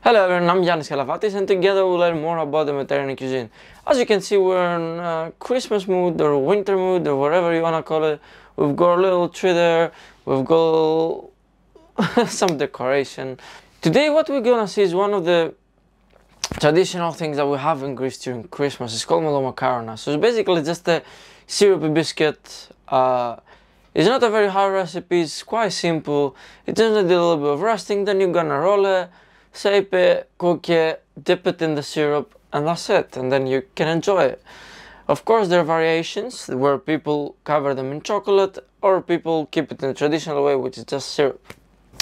Hello everyone, I'm Yannis Kalavatis and together we'll learn more about the Mediterranean cuisine. As you can see, we're in Christmas mood or winter mood or whatever you wanna call it. We've got a little tree there, we've got some decoration. Today what we're gonna see is one of the traditional things that we have in Greece during Christmas. It's called Melomakarona. So it's basically just a syrupy biscuit. It's not a very hard recipe, it's quite simple. It just needs a little bit of roasting, then you're gonna roll it, shape it, cook it, dip it in the syrup, and that's it, and then you can enjoy it. Of course there are variations where people cover them in chocolate or people keep it in the traditional way, which is just syrup.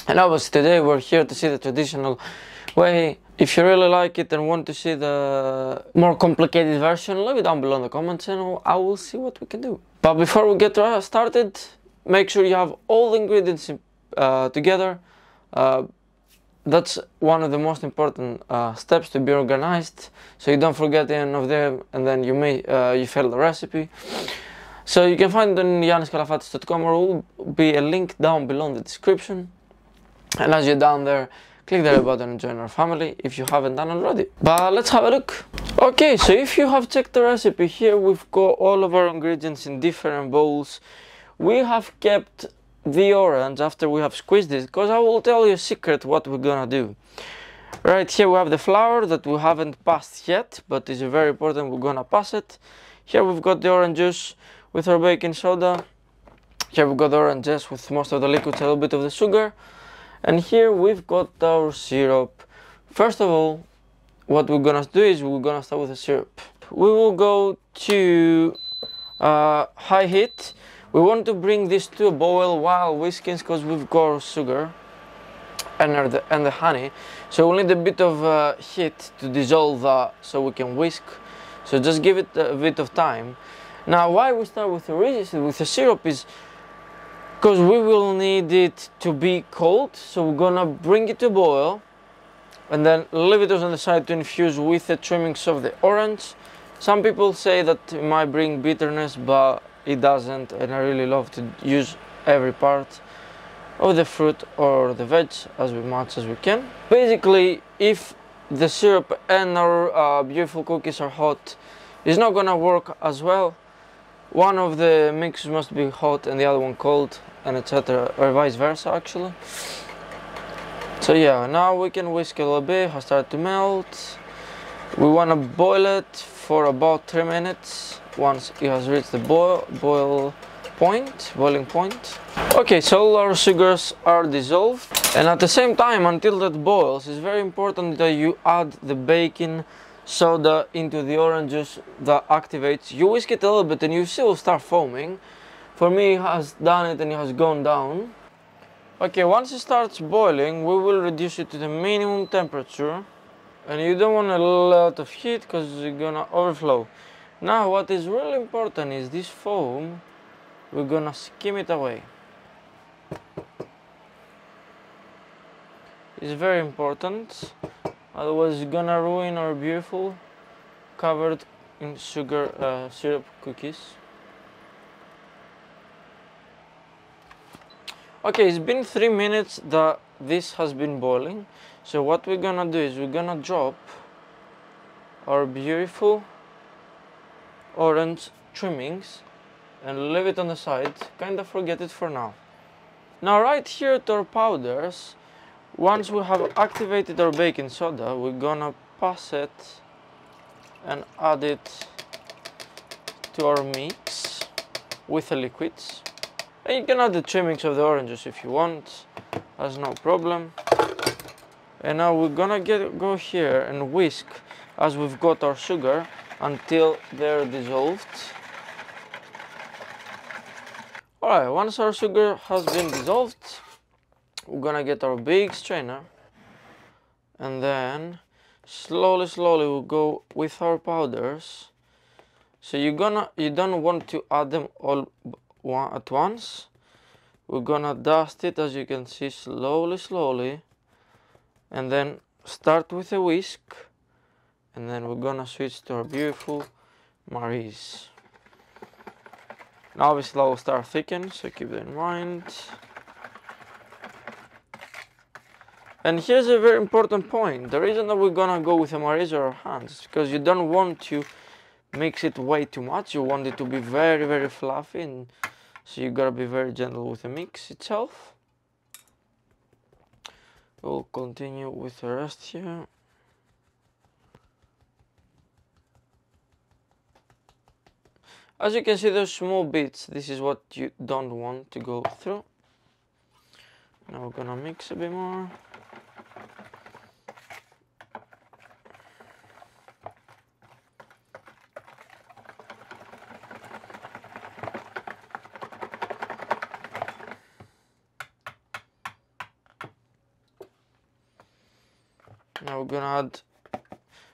And obviously today we're here to see the traditional way. If you really like it and want to see the more complicated version, leave it down below in the comments and I will see what we can do. But before we get started, make sure you have all the ingredients together. That's one of the most important steps to be organized, so you don't forget any of them and then you fail the recipe. So you can find it on yanniskalavatis.com, or will be a link down below in the description. And as you're down there, click the red button and join our family if you haven't done already. But let's have a look. Okay, so if you have checked the recipe, here we've got all of our ingredients in different bowls. We have kept the orange after we have squeezed it, because I will tell you a secret what we're gonna do. Right here we have the flour that we haven't passed yet, but it's very important, we're gonna pass it. Here we've got the orange juice with our baking soda. Here we've got the orange juice with most of the liquids, a little bit of the sugar. And here we've got our syrup. First of all, what we're gonna do is we're gonna start with the syrup. We will go to high heat. We want to bring this to a boil while whisking, because we've got sugar and the honey. So we'll need a bit of heat to dissolve that so we can whisk. So just give it a bit of time. Now why we start with the syrup is because we will need it to be cold. So we're gonna bring it to boil and then leave it on the side to infuse with the trimmings of the orange. Some people say that it might bring bitterness, but it doesn't, and I really love to use every part of the fruit or the veg as much as we can. Basically, if the syrup and our beautiful cookies are hot, it's not gonna work as well. One of the mixes must be hot and the other one cold, and etc., or vice versa actually. So yeah, now we can whisk a little bit. It started to melt. We want to boil it for about 3 minutes. Once it has reached the boiling point. Okay, so all our sugars are dissolved, and at the same time, until that boils, it's very important that you add the baking soda into the orange juice that activates. You whisk it a little bit and you see it will start foaming. For me, it has done it and it has gone down. Okay, once it starts boiling, we will reduce it to the minimum temperature, and you don't want a lot of heat because it's gonna overflow. Now what is really important is this foam, we're gonna skim it away. It's very important, otherwise it's gonna ruin our beautiful covered in sugar syrup cookies. Okay, it's been 3 minutes that this has been boiling. So what we're gonna do is we're gonna drop our beautiful orange trimmings and leave it on the side, kind of forget it for now. Now right here to our powders, once we have activated our baking soda, we're gonna pass it and add it to our mix with the liquids. And you can add the trimmings of the oranges if you want, that's no problem. And now we're gonna go here and whisk as we've got our sugar until they're dissolved. Alright, once our sugar has been dissolved, we're gonna get our big strainer and then slowly we'll go with our powders. So you don't want to add them all at once. We're gonna dust it, as you can see, slowly, and then start with a whisk, and then we're gonna switch to our beautiful Maries. Now obviously I will start thicken, so keep that in mind. And here's a very important point. The reason that we're gonna go with a Marisa or hands is because you don't want to mix it way too much. You want it to be very, very fluffy, and so you gotta be very gentle with the mix itself. We'll continue with the rest here. As you can see, those small bits, this is what you don't want to go through. Now we're gonna mix a bit more. Now we're gonna add,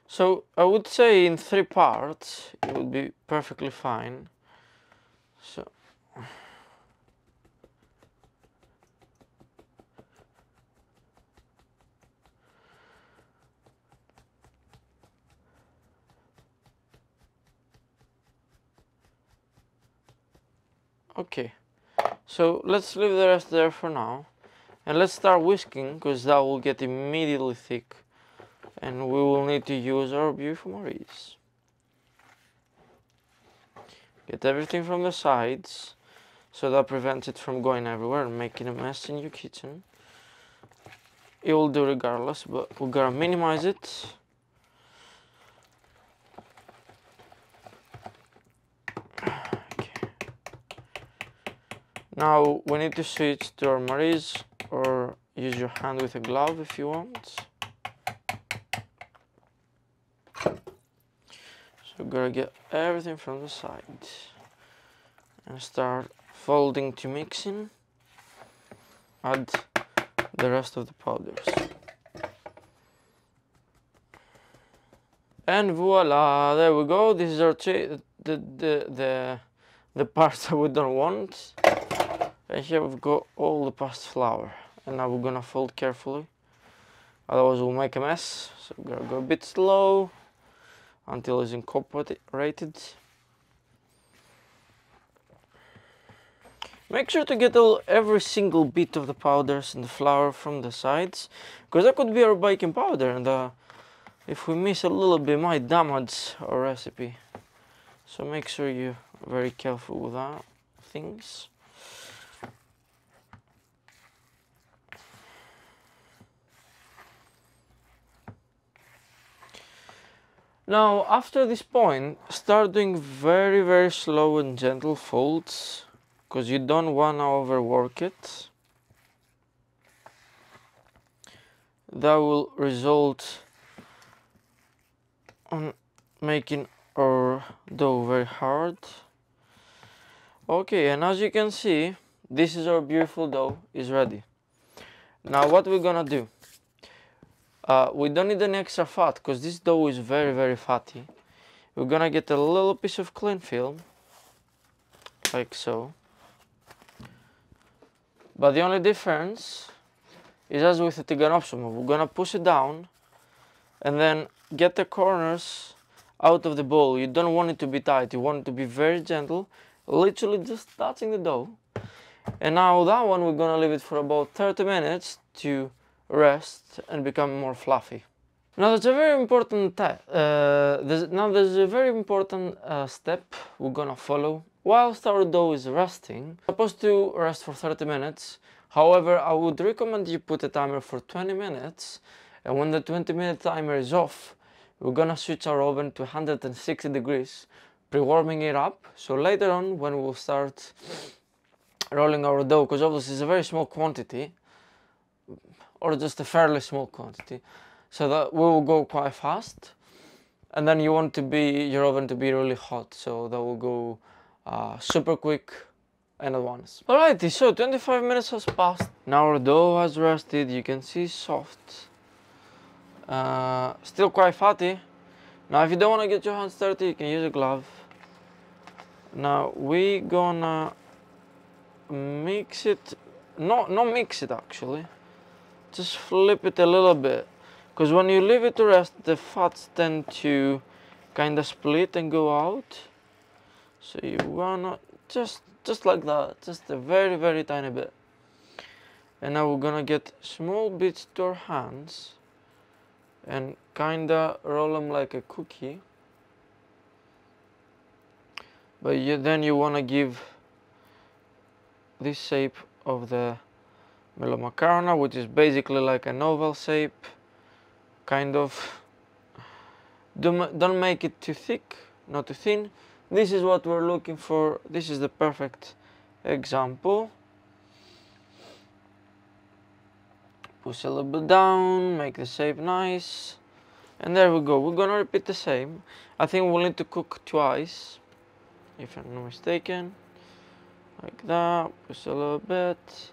so I would say in 3 parts it would be perfectly fine. So okay, so let's leave the rest there for now, and let's start whisking, because that will get immediately thick. And we will need to use our beautiful Maurice. Get everything from the sides, so that prevents it from going everywhere and making a mess in your kitchen. It will do regardless, but we're gonna minimize it. Okay. Now we need to switch to our Maurice, or use your hand with a glove if you want. So we're gonna get everything from the side and start folding to mixing. Add the rest of the powders. And voila, there we go. This is our the parts that we don't want. And here we've got all the pasta flour. And now we're gonna fold carefully, otherwise we'll make a mess. So we're gonna go a bit slow until it's incorporated. Make sure to get every single bit of the powders and the flour from the sides, because that could be our baking powder, and if we miss a little bit, it might damage our recipe. So make sure you're very careful with that things. Now, after this point, start doing very, very slow and gentle folds, because you don't want to overwork it. That will result on making our dough very hard. Okay, and as you can see, this is our beautiful dough is ready. Now what we're gonna do? We don't need any extra fat, because this dough is very, very fatty. We're gonna get a little piece of cling film, like so. But the only difference is, as with the tiganopsum, we're gonna push it down and then get the corners out of the bowl. You don't want it to be tight, you want it to be very gentle, literally just touching the dough. And now that one, we're gonna leave it for about 30 minutes to rest and become more fluffy. Now there's a very important step we're gonna follow whilst our dough is resting. It's supposed to rest for 30 minutes. However, I would recommend you put a timer for 20 minutes, and when the 20-minute timer is off, we're gonna switch our oven to 160 degrees, pre-warming it up, so later on when we'll start rolling our dough, because obviously it's a very small quantity, or just a fairly small quantity, so that we will go quite fast. And then you want your oven to be really hot, so that will go super quick and at once. Alrighty, so 25 minutes has passed. Now our dough has rested. You can see soft, still quite fatty. Now if you don't want to get your hands dirty, you can use a glove. Now we gonna mix it, not mix it actually, just flip it a little bit, because when you leave it to rest, the fats tend to kind of split and go out. So you wanna just like that, just a very, very tiny bit. And now we're gonna get small bits to our hands and kinda roll them like a cookie. But then you wanna give this shape of the Melomakarona, which is basically like an oval shape, kind of. Don't make it too thick, not too thin. This is what we're looking for. This is the perfect example. Push a little bit down, make the shape nice, and there we go. We're gonna repeat the same. I think we'll need to cook twice, if I'm not mistaken. Like that, push a little bit.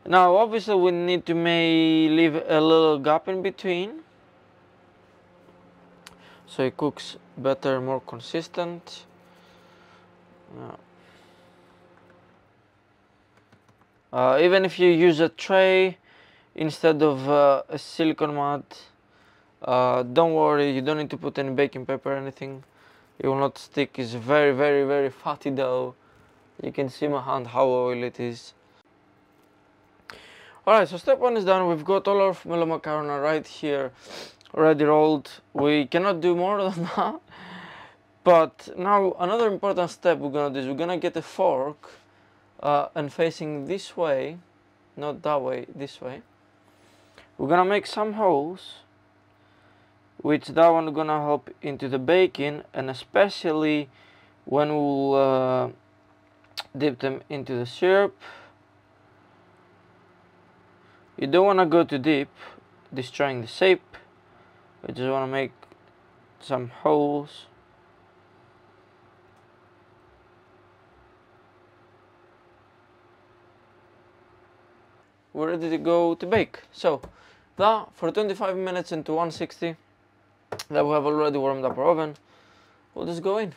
Now obviously we need to leave a little gap in between, so it cooks better, more consistent. Even if you use a tray instead of a silicone mat, don't worry, you don't need to put any baking paper or anything. It will not stick. It's very, very, very fatty dough. You can see my hand how oily it is. Alright, so step 1 is done. We've got all our Melomakarona right here, already rolled. We cannot do more than that. But now another important step we're gonna do is we're gonna get a fork and facing this way, not that way, this way. We're gonna make some holes, which that one gonna help into the baking, and especially when we'll dip them into the syrup. You don't want to go too deep, destroying the shape. You just want to make some holes. We're ready to go to bake. So that for 25 minutes into 160 that we have already warmed up our oven. We'll just go in.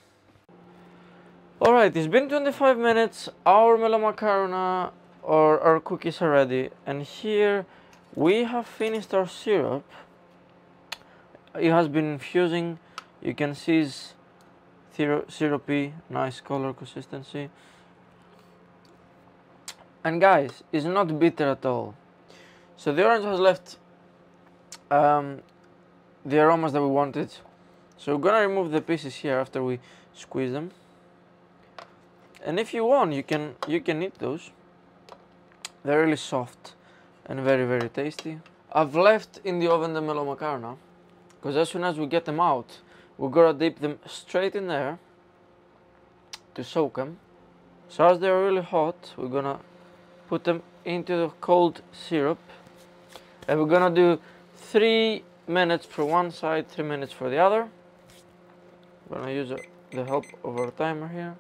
Alright, it's been 25 minutes. Our Melomakarona or our cookies are ready, and here we have finished our syrup. It has been infusing. You can see it's syrupy, nice color consistency. And guys, it's not bitter at all. So the orange has left the aromas that we wanted. So we're gonna remove the pieces here after we squeeze them. And if you want, you can eat those. They're really soft and very, very tasty. I've left in the oven the Melomakarona, because as soon as we get them out, we're gonna dip them straight in there to soak them. So as they're really hot, we're gonna put them into the cold syrup, and we're gonna do 3 minutes for one side, 3 minutes for the other. I'm gonna use the help of our timer here.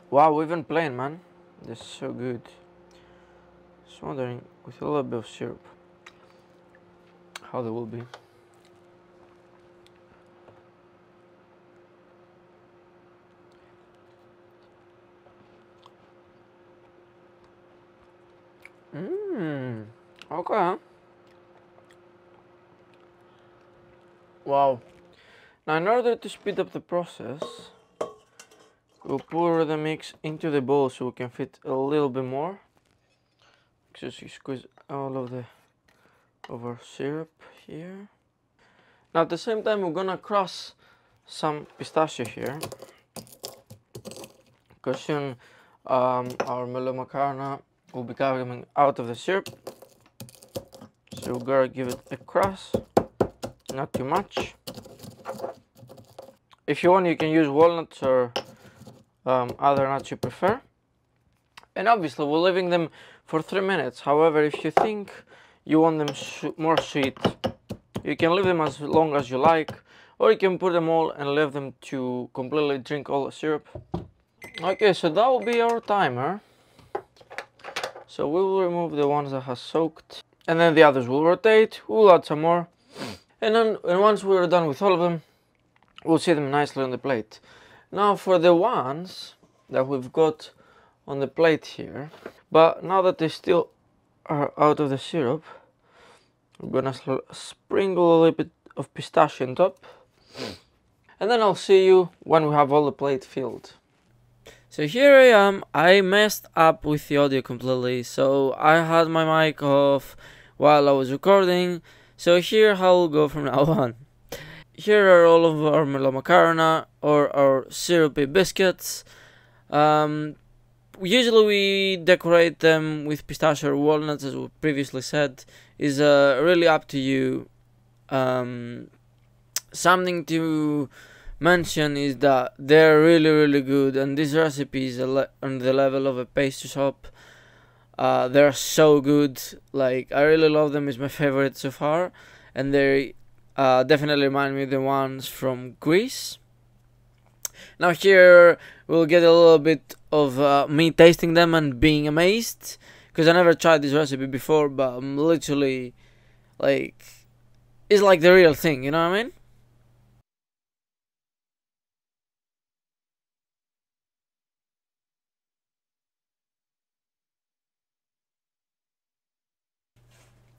Wow, even plain, man. This is so good. Just wondering, with a little bit of syrup, how they will be. Okay. Wow. Now, in order to speed up the process, we'll pour the mix into the bowl so we can fit a little bit more. Just squeeze all of our syrup here. Now, at the same time, we're gonna crush some pistachio here, because soon our Melomakarona will be coming out of the syrup. So we're gonna give it a crush, not too much. If you want, you can use walnuts or other nuts you prefer. And obviously we're leaving them for 3 minutes. However, if you think you want them more sweet, you can leave them as long as you like, or you can put them all and leave them to completely drink all the syrup. Okay, so that will be our timer. So we will remove the ones that have soaked, and then the others will rotate. We'll add some more, and once we're done with all of them, we'll see them nicely on the plate. Now for the ones that we've got on the plate here, but now that they still are out of the syrup, We're gonna sprinkle a little bit of pistachio on top. And then I'll see you when we have all the plate filled. So here I am. I messed up with the audio completely, so I had my mic off while I was recording. So here I'll go from now on. Here are all of our Melomakarona, or our syrupy biscuits. Usually we decorate them with pistachio or walnuts, as we previously said. Is really up to you. Something to mention is that they're really good, and this recipe is on the level of a pastry shop. They're so good. Like, I really love them. It's my favorite so far, and they definitely remind me of the ones from Greece. Now here we'll get a little bit of me tasting them and being amazed, because I never tried this recipe before, but I'm literally like, it's like the real thing, you know what I mean?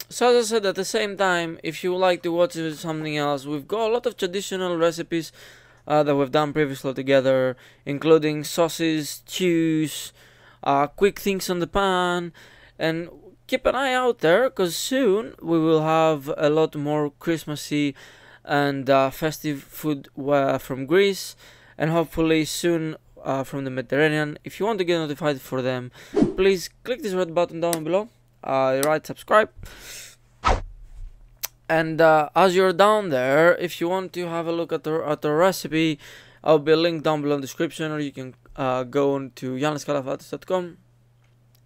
So as I said, at the same time, if you would like to watch something else, we've got a lot of traditional recipes that we've done previously together, including sauces, stews, quick things on the pan, and keep an eye out there, because soon we will have a lot more Christmassy and festive food from Greece, and hopefully soon from the Mediterranean. If you want to get notified for them, please click this red button down below, right, subscribe. And as you're down there, if you want to have a look at the recipe, I'll be linked down below in the description, or you can go on to yanniskalavatis.com.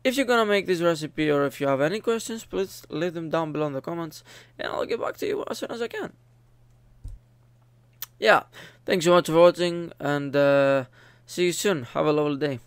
If you're gonna make this recipe, or if you have any questions, please leave them down below in the comments, and I'll get back to you as soon as I can. Yeah, thanks so much for watching, and see you soon. Have a lovely day.